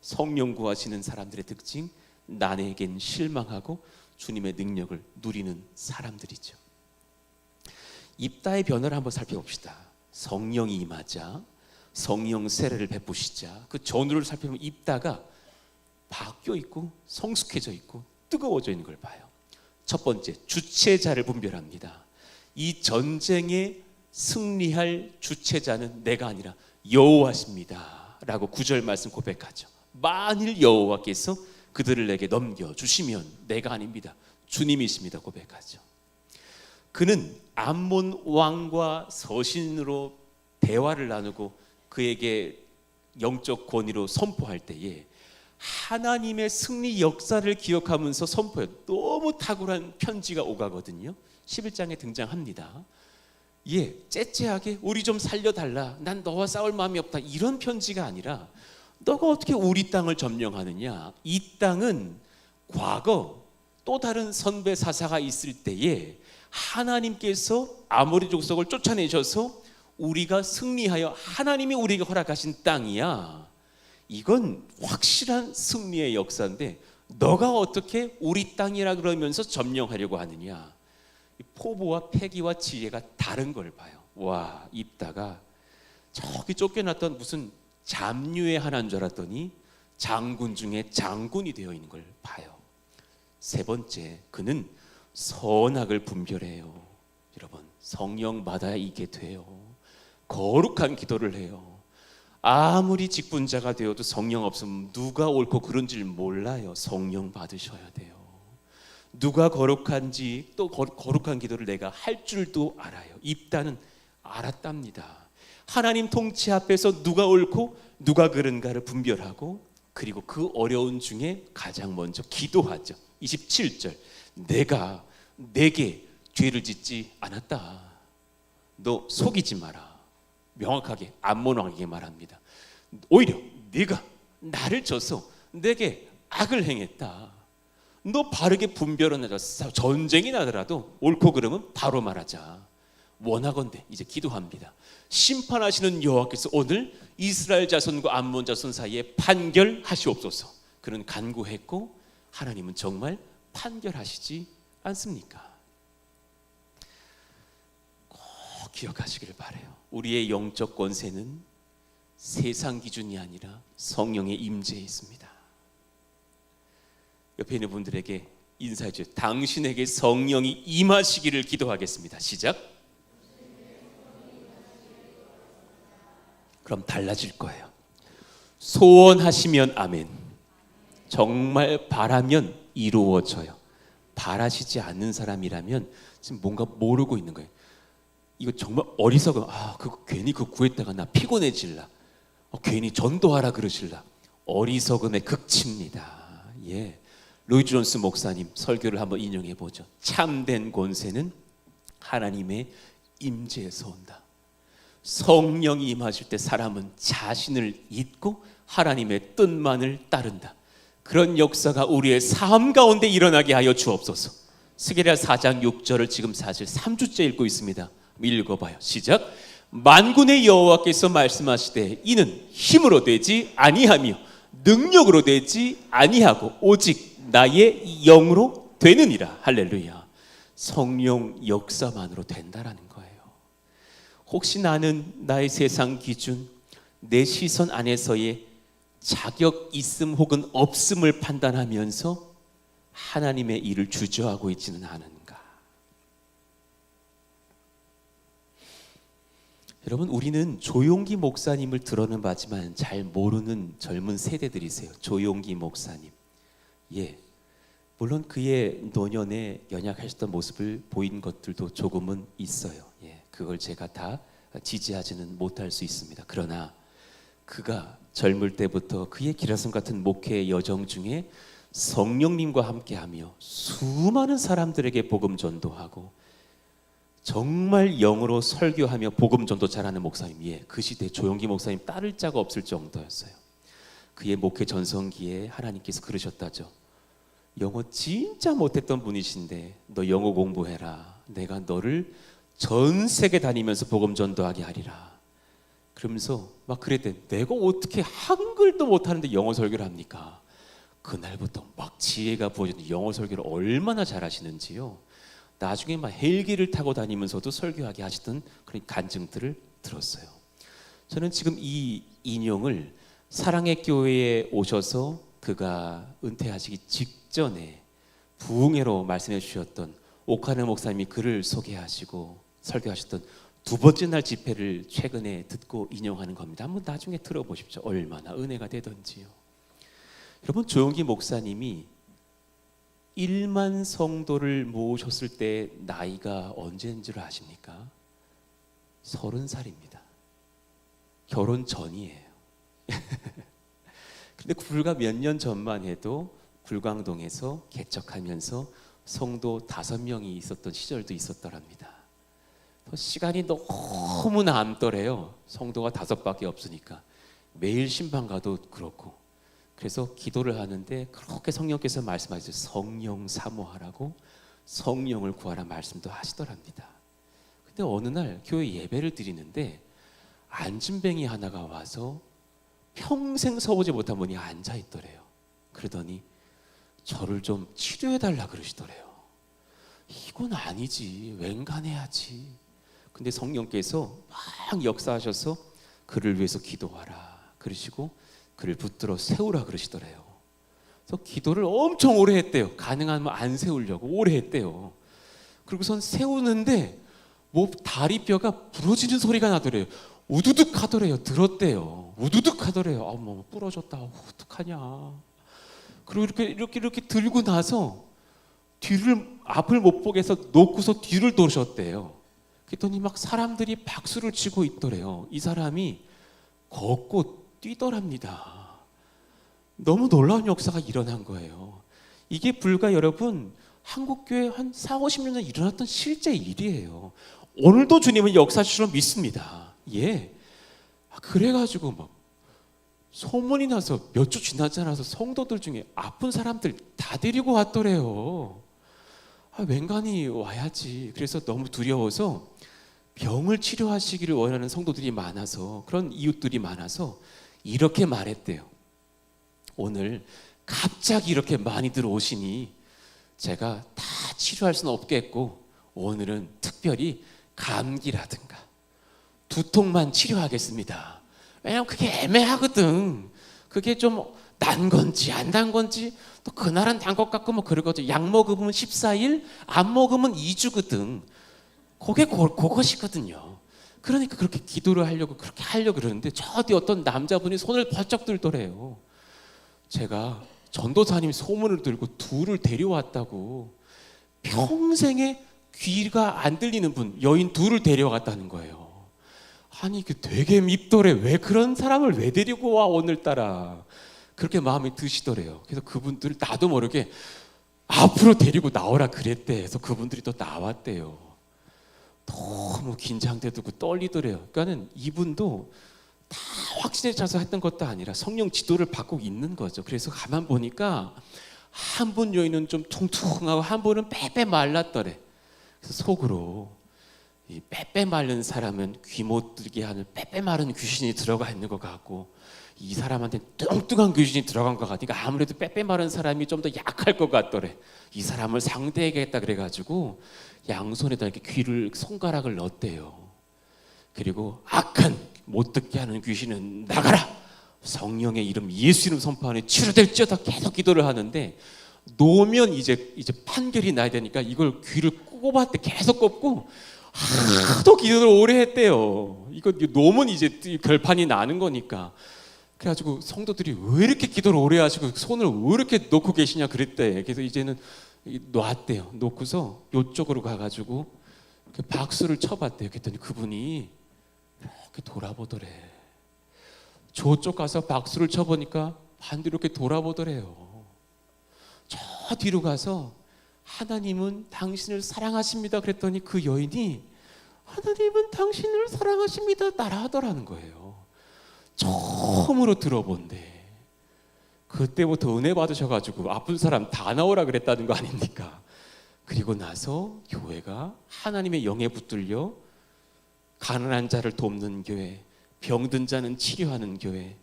성령 구하시는 사람들의 특징, 나에겐 실망하고 주님의 능력을 누리는 사람들이죠. 입다의 변화를 한번 살펴봅시다. 성령이 임하자, 성령 세례를 베푸시자 그 전후를 살펴보면 입다가 바뀌어 있고 성숙해져 있고 뜨거워져 있는 걸 봐요. 첫 번째, 주체자를 분별합니다. 이 전쟁에 승리할 주체자는 내가 아니라 여호와십니다 라고 9절 말씀 고백하죠. 만일 여호와께서 그들을 내게 넘겨주시면 내가 아닙니다, 주님이십니다 고백하죠. 그는 암몬 왕과 서신으로 대화를 나누고 그에게 영적 권위로 선포할 때에 하나님의 승리 역사를 기억하면서 선포해요. 너무 탁월한 편지가 오가거든요. 11장에 등장합니다. 째째하게 우리 좀 살려달라, 난 너와 싸울 마음이 없다, 이런 편지가 아니라 너가 어떻게 우리 땅을 점령하느냐, 이 땅은 과거 또 다른 선배 사사가 있을 때에 하나님께서 아모리 족속을 쫓아내셔서 우리가 승리하여 하나님이 우리에게 허락하신 땅이야. 이건 확실한 승리의 역사인데 너가 어떻게 우리 땅이라 그러면서 점령하려고 하느냐. 포부와 패기와 지혜가 다른 걸 봐요. 와, 입다가 저기 쫓겨났던 무슨 잡류의 하나인 줄 알았더니 장군 중에 장군이 되어 있는 걸 봐요. 세 번째, 그는 선악을 분별해요. 여러분, 성령 받아야 이게 돼요. 거룩한 기도를 해요. 아무리 직분자가 되어도 성령 없으면 누가 옳고 그른지를 몰라요. 성령 받으셔야 돼요. 누가 거룩한지, 또 거룩한 기도를 내가 할 줄도 알아요. 입다는 알았답니다. 하나님 통치 앞에서 누가 옳고 누가 그른가를 분별하고, 그리고 그 어려운 중에 가장 먼저 기도하죠. 27절, 내가 내게 죄를 짓지 않았다. 너 속이지 마라. 명확하게 암몬 왕에게 말합니다. 오히려 네가 나를 쳐서 내게 악을 행했다. 너 바르게 분별은 해서 전쟁이 나더라도 옳고 그름은 바로 말하자. 원하건대, 이제 기도합니다. 심판하시는 여호와께서 오늘 이스라엘 자손과 암몬 자손 사이에 판결하시옵소서. 그는 간구했고 하나님은 정말 판결하시지 않습니까? 꼭 기억하시기를 바라요. 우리의 영적 권세는 세상 기준이 아니라 성령의 임재에 있습니다. 옆에 있는 분들에게 인사해 주세요. 당신에게 성령이 임하시기를 기도하겠습니다. 시작. 그럼 달라질 거예요. 소원하시면 아멘. 정말 바라면 이루어져요. 바라시지 않는 사람이라면 지금 뭔가 모르고 있는 거예요. 이거 정말 어리석은, 그거 괜히 그거 구했다가 나 피곤해질라, 괜히 전도하라 그러실라. 어리석음의 극치입니다. 로이드 존스 목사님 설교를 한번 인용해 보죠. 참된 권세는 하나님의 임재에서 온다. 성령이 임하실 때 사람은 자신을 잊고 하나님의 뜻만을 따른다. 그런 역사가 우리의 삶 가운데 일어나게 하여 주옵소서. 스게랴 4장 6절을 지금 사실 3주째 읽고 있습니다. 읽어봐요. 시작. 만군의 여호와께서 말씀하시되 이는 힘으로 되지 아니하며 능력으로 되지 아니하고 오직 나의 영으로 되느니라. 할렐루야. 성령 역사만으로 된다라는 거예요. 혹시 나는 나의 세상 기준, 내 시선 안에서의 자격 있음 혹은 없음을 판단하면서 하나님의 일을 주저하고 있지는 않은가? 여러분, 우리는 조용기 목사님을 들어는 봤지만 잘 모르는 젊은 세대들이세요. 조용기 목사님. 물론 그의 노년에 연약하셨던 모습을 보인 것들도 조금은 있어요. 그걸 제가 다 지지하지는 못할 수 있습니다. 그러나 그가 젊을 때부터 그의 기라성 같은 목회의 여정 중에 성령님과 함께하며 수많은 사람들에게 복음 전도하고 정말 영어로 설교하며 복음 전도 잘하는 목사님이에요. 그 시대 조용기 목사님 따를 자가 없을 정도였어요. 그의 목회 전성기에 하나님께서 그러셨다죠. 영어 진짜 못했던 분이신데 너 영어 공부해라. 내가 너를 전 세계 다니면서 복음 전도하게 하리라. 그러면서 막 그랬대. 내가 어떻게 한글도 못하는데 영어 설교를 합니까? 그날부터 막 지혜가 부어지는 영어 설교를 얼마나 잘하시는지요. 나중에 막 헬기를 타고 다니면서도 설교하게 하시던 그런 간증들을 들었어요. 저는 지금 이 인용을 사랑의 교회에 오셔서 그가 은퇴하시기 직전에 부흥회로 말씀해 주셨던 오카네 목사님이 그를 소개하시고 설교하셨던 두 번째 날 집회를 최근에 듣고 인용하는 겁니다. 한번 나중에 들어보십시오. 얼마나 은혜가 되던지요. 여러분, 조용기 목사님이 1만 성도를 모으셨을 때 나이가 언제인 줄 아십니까? 30살입니다. 결혼 전이에요. 근데 불과 몇 년 전만 해도 불광동에서 개척하면서 성도 5명이 있었던 시절도 있었더랍니다. 시간이 너무 남더래요. 성도가 5밖에 없으니까 매일 신방 가도 그렇고. 그래서 기도를 하는데 그렇게 성령께서 말씀하셨어요. 성령 사모하라고, 성령을 구하라 말씀도 하시더랍니다. 근데 어느 날 교회 예배를 드리는데 안진뱅이 하나가 와서 평생 서보지 못한 분이 앉아 있더래요. 그러더니 저를 좀 치료해달라 그러시더래요. 이건 아니지, 웬간해야지. 근데 성령께서 막 역사하셔서 그를 위해서 기도하라 그러시고 그를 붙들어 세우라 그러시더래요. 그래서 기도를 엄청 오래 했대요. 가능하면 안 세우려고 오래 했대요. 그리고선 세우는데 뭐 다리뼈가 부러지는 소리가 나더래요. 우두둑 하더래요. 들었대요. 우두둑 하더래요. 뭐 부러졌다. 어떡하냐. 그리고 이렇게 들고 나서 앞을 못 보게 해서 놓고서 뒤를 돌으셨대요. 그랬더니 막 사람들이 박수를 치고 있더래요. 이 사람이 걷고 뛰더랍니다. 너무 놀라운 역사가 일어난 거예요. 이게 불과 여러분 한국교회 한 4, 50년 전에 일어났던 실제 일이에요. 오늘도 주님은 역사하시려 믿습니다. 예. 그래가지고 막 소문이 나서 몇 주 지나지 않아서 성도들 중에 아픈 사람들 다 데리고 왔더래요. 웬간히 와야지. 그래서 너무 두려워서 병을 치료하시기를 원하는 성도들이 많아서, 그런 이웃들이 많아서 이렇게 말했대요. 오늘 갑자기 이렇게 많이들 오시니 제가 다 치료할 수는 없겠고 오늘은 특별히 감기라든가 두통만 치료하겠습니다. 왜냐면 그게 애매하거든. 그게 좀 난 건지 안 난 건지, 또 그날은 난 것 같고 뭐 그러거든. 약 먹으면 14일, 안 먹으면 2주거든. 그것이거든요. 그러니까 그렇게 기도를 하려고 그렇게 하려고 그러는데 저 뒤 어떤 남자분이 손을 번쩍 들더래요. 제가 전도사님 소문을 들고 둘을 데려왔다고. 평생에 귀가 안 들리는 분, 여인 둘을 데려왔다는 거예요. 아니 그 되게 밉더래. 왜 그런 사람을 왜 데리고 와 오늘따라. 그렇게 마음이 드시더래요. 그래서 그분들 나도 모르게 앞으로 데리고 나오라 그랬대. 그래서 그분들이 또 나왔대요. 너무 긴장되고 떨리더래요. 그러니까는 이분도 다 확신에 차서 했던 것도 아니라 성령 지도를 받고 있는 거죠. 그래서 가만 보니까 한 분 여인은 좀 퉁퉁하고 한 분은 빼빼 말랐더래. 그래서 속으로 이 빼빼 마른 사람은 귀 못 들게 하는 빼빼 마른 귀신이 들어가 있는 것 같고, 이 사람한테 뚱뚱한 귀신이 들어간 것 같으니까 아무래도 빼빼 마른 사람이 좀 더 약할 것 같더래. 이 사람을 상대해야겠다 그래가지고 양손에다 이렇게 손가락을 넣었대요. 그리고 악한 못 듣게 하는 귀신은 나가라. 성령의 이름 예수 이름 선포하니 치료될지어다. 계속 기도를 하는데 놓으면 이제 판결이 나야 되니까 이걸 귀를 꼽았대. 계속 꼽고 하도 기도를 오래 했대요. 이거 놓으면 이제 결판이 나는 거니까. 그래가지고 성도들이 왜 이렇게 기도를 오래 하시고 손을 왜 이렇게 놓고 계시냐 그랬대. 그래서 이제는 놨대요. 놓고서 이쪽으로 가가지고 박수를 쳐봤대요. 그랬더니 그분이 이렇게 돌아보더래. 저쪽 가서 박수를 쳐보니까 반대로 이렇게 돌아보더래요. 저 뒤로 가서 하나님은 당신을 사랑하십니다 그랬더니 그 여인이 하나님은 당신을 사랑하십니다 따라하더라는 거예요. 처음으로 들어본데 그때부터 은혜 받으셔가지고 아픈 사람 다 나오라 그랬다는 거 아닙니까? 그리고 나서 교회가 하나님의 영에 붙들려 가난한 자를 돕는 교회, 병든 자는 치료하는 교회,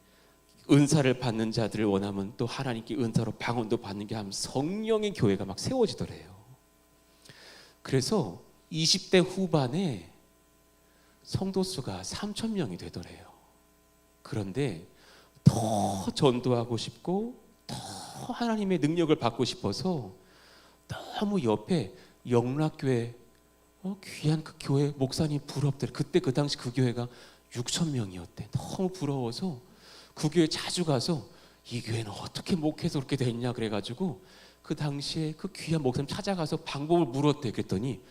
은사를 받는 자들을 원하면 또 하나님께 은사로 방언도 받는 게 하면 성령의 교회가 막 세워지더래요. 그래서 20대 후반에 성도 수가 3,000명이 되더래요. 그런데 더 전도하고 싶고 더 하나님의 능력을 받고 싶어서 너무 옆에 영락교회 귀한 그 교회 목사님 부럽더래. 그때 그 당시 그 교회가 6,000명이었대. 너무 부러워서 그 교회 자주 가서 이 교회는 어떻게 목회해서 그렇게 됐냐 그래가지고 그 당시에 그 귀한 목사님 찾아가서 방법을 물었대. 그랬더니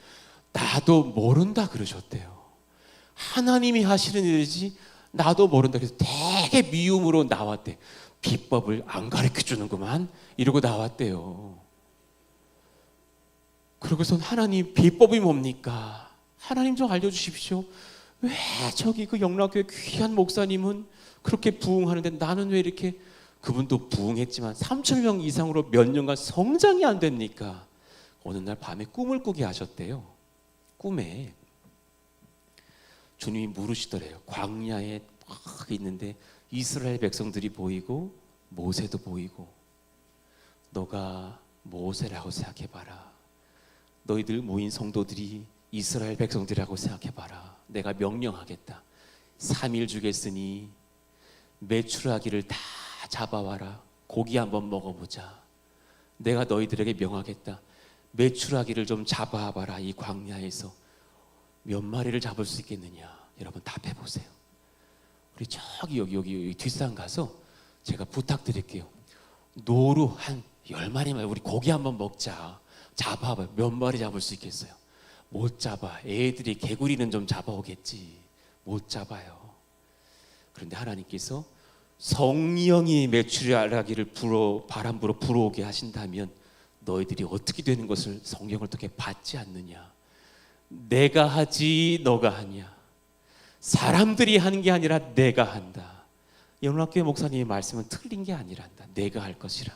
나도 모른다 그러셨대요. 하나님이 하시는 일이지 나도 모른다. 그래서 되게 미움으로 나왔대. 비법을 안 가르쳐 주는구만 이러고 나왔대요. 그러고선 하나님 비법이 뭡니까? 하나님 좀 알려주십시오. 왜 저기 그 영락교회 귀한 목사님은 그렇게 부흥하는데 나는 왜 이렇게, 그분도 부흥했지만 3,000명 이상으로 몇 년간 성장이 안 됩니까? 어느 날 밤에 꿈을 꾸게 하셨대요. 꿈에 주님이 물으시더래요. 광야에 막 있는데 이스라엘 백성들이 보이고 모세도 보이고 너가 모세라고 생각해봐라. 너희들 모인 성도들이 이스라엘 백성들이라고 생각해봐라. 내가 명령하겠다. 3일 주겠으니 메추라기를 다 잡아와라. 고기 한번 먹어보자. 내가 너희들에게 명하겠다. 메추라기를 좀 잡아와봐라. 이 광야에서 몇 마리를 잡을 수 있겠느냐. 여러분 답해보세요. 우리 저기 여기 뒷산 가서 제가 부탁드릴게요. 노루 한 10마리만 우리 고기 한번 먹자. 잡아봐요. 몇 마리 잡을 수 있겠어요? 못 잡아. 애들이 개구리는 좀 잡아오겠지. 못 잡아요. 그런데 하나님께서 성령이 메추라기를 바람 불어 불어오게 하신다면 너희들이 어떻게 되는 것을 성경을 통해 받지 않느냐. 내가 하지 너가 하냐. 사람들이 하는 게 아니라 내가 한다. 영락교회 목사님의 말씀은 틀린 게 아니란다. 내가 할 것이라.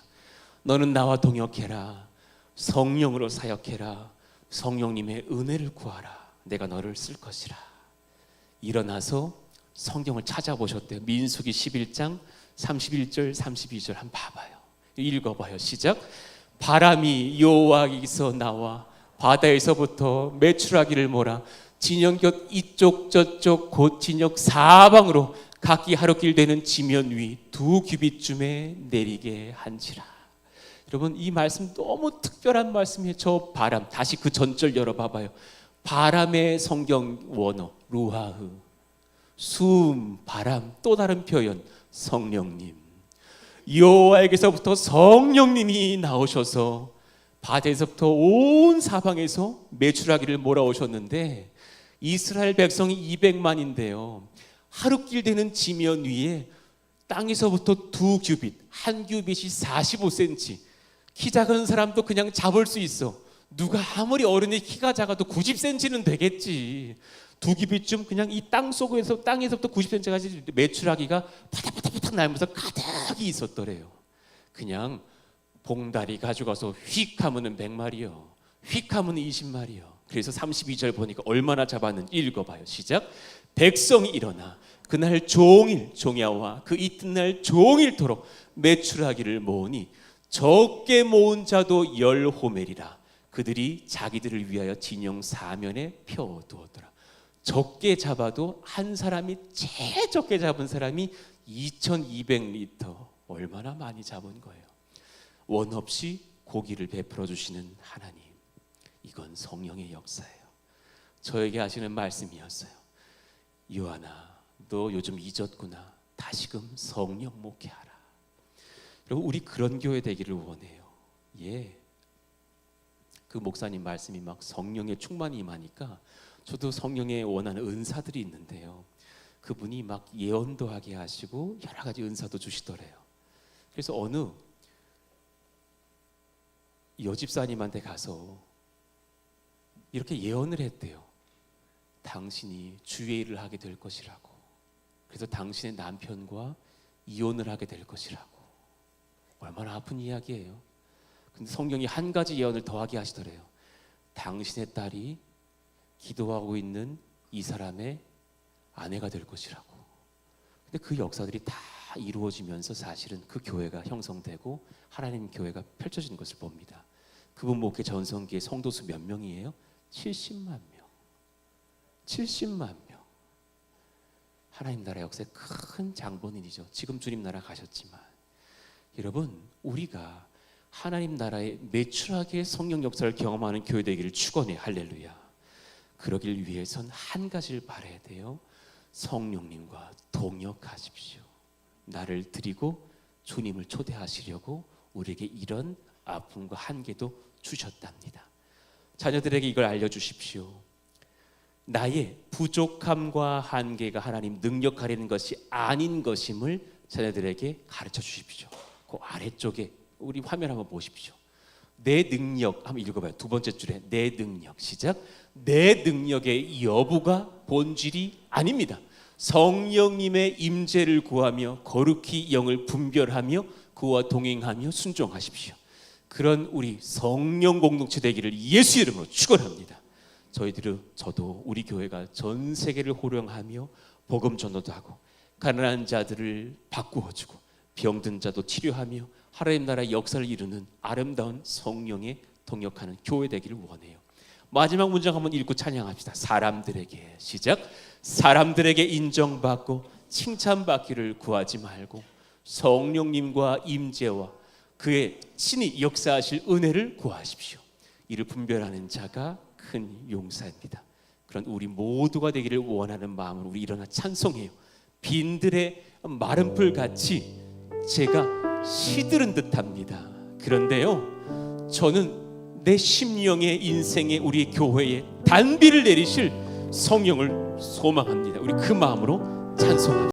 너는 나와 동역해라. 성령으로 사역해라. 성령님의 은혜를 구하라. 내가 너를 쓸 것이라. 일어나서 성경을 찾아보셨대요. 민수기 11장 31절 32절 한번 봐봐요. 읽어봐요. 시작. 바람이 여호와에게서 나와 바다에서부터 메추라기를 몰아 진영 곁 이쪽 저쪽 곧 진역 사방으로 각기 하루길 되는 지면 위 2규빗쯤에 내리게 한지라. 여러분 이 말씀 너무 특별한 말씀이에요. 저 바람, 다시 그 전절 열어봐봐요. 바람의 성경 원어 루하흐, 숨, 바람, 또 다른 표현 성령님. 여호와에게서부터 성령님이 나오셔서 바다에서부터 온 사방에서 메추라기를 몰아오셨는데 이스라엘 백성이 200만인데요. 하루길 되는 지면 위에 땅에서부터 2규빗, 한 규빗이 45cm. 키 작은 사람도 그냥 잡을 수 있어. 누가 아무리 어른이 키가 작아도 90cm는 되겠지. 2규빗쯤 그냥 이 땅에서부터 90cm까지 메추라기가 파닥파닥 날면서 가득히 있었더래요. 그냥 봉다리 가져가서 휙 하면은 100마리요. 휙 하면 20마리요. 그래서 32절 보니까 얼마나 잡았는지 읽어봐요. 시작. 백성이 일어나 그날 종일 종야와 그 이튿날 종일토록 메추라기를 모으니 적게 모은 자도 10호멜이라. 그들이 자기들을 위하여 진영 사면에 펴두었더라. 적게 잡아도 한 사람이 제일 적게 잡은 사람이 2200리터. 얼마나 많이 잡은 거예요. 원 없이 고기를 베풀어 주시는 하나님. 이건 성령의 역사예요. 저에게 하시는 말씀이었어요. 요한아, 너 요즘 잊었구나. 다시금 성령 목회하라. 여러분 우리 그런 교회 되기를 원해요. 예. 그 목사님 말씀이 막 성령의 충만이 임하니까 저도 성령에 원하는 은사들이 있는데요. 그분이 막 예언도 하게 하시고 여러 가지 은사도 주시더래요. 그래서 어느 여집사님한테 가서 이렇게 예언을 했대요. 당신이 주의 일을 하게 될 것이라고. 그래서 당신의 남편과 이혼을 하게 될 것이라고. 얼마나 아픈 이야기예요. 근데 성경이 한 가지 예언을 더하게 하시더래요. 당신의 딸이 기도하고 있는 이 사람의 아내가 될 것이라고. 근데 그 역사들이 다 이루어지면서 사실은 그 교회가 형성되고 하나님 교회가 펼쳐진 것을 봅니다. 그분 목회 전성기의 성도수 몇 명이에요? 70만 명. 70만 명. 하나님 나라 역사의 큰 장본인이죠. 지금 주님 나라 가셨지만 여러분, 우리가 하나님 나라에 매출하게 성령 역사를 경험하는 교회 되기를 축원해. 할렐루야. 그러길 위해선 한 가지를 바라야 돼요. 성령님과 동역하십시오. 나를 드리고 주님을 초대하시려고 우리에게 이런 아픔과 한계도 주셨답니다. 자녀들에게 이걸 알려주십시오. 나의 부족함과 한계가 하나님 능력하려는 것이 아닌 것임을 자녀들에게 가르쳐 주십시오. 그 아래쪽에 우리 화면 한번 보십시오. 내 능력 한번 읽어봐요. 두 번째 줄에 내 능력. 시작. 내 능력의 여부가 본질이 아닙니다. 성령님의 임재를 구하며 거룩히 영을 분별하며 그와 동행하며 순종하십시오. 그런 우리 성령 공동체 되기를 예수 이름으로 축원합니다. 저도 우리 교회가 전 세계를 호령하며 복음 전도도 하고 가난한 자들을 바꾸어주고 병든 자도 치료하며 하나님 나라의 역사를 이루는 아름다운 성령에 동역하는 교회 되기를 원해요. 마지막 문장 한번 읽고 찬양합시다. 사람들에게. 시작. 사람들에게 인정받고 칭찬받기를 구하지 말고 성령님과 임재와 그의 친히 역사하실 은혜를 구하십시오. 이를 분별하는 자가 큰 용사입니다. 그런 우리 모두가 되기를 원하는 마음으로 우리 일어나 찬송해요. 빈들의 마른 풀같이 제가 시들은 듯합니다. 그런데요, 저는 내 심령의 인생에 우리 교회에 단비를 내리실 성령을 소망합니다. 우리 그 마음으로 찬송합니다.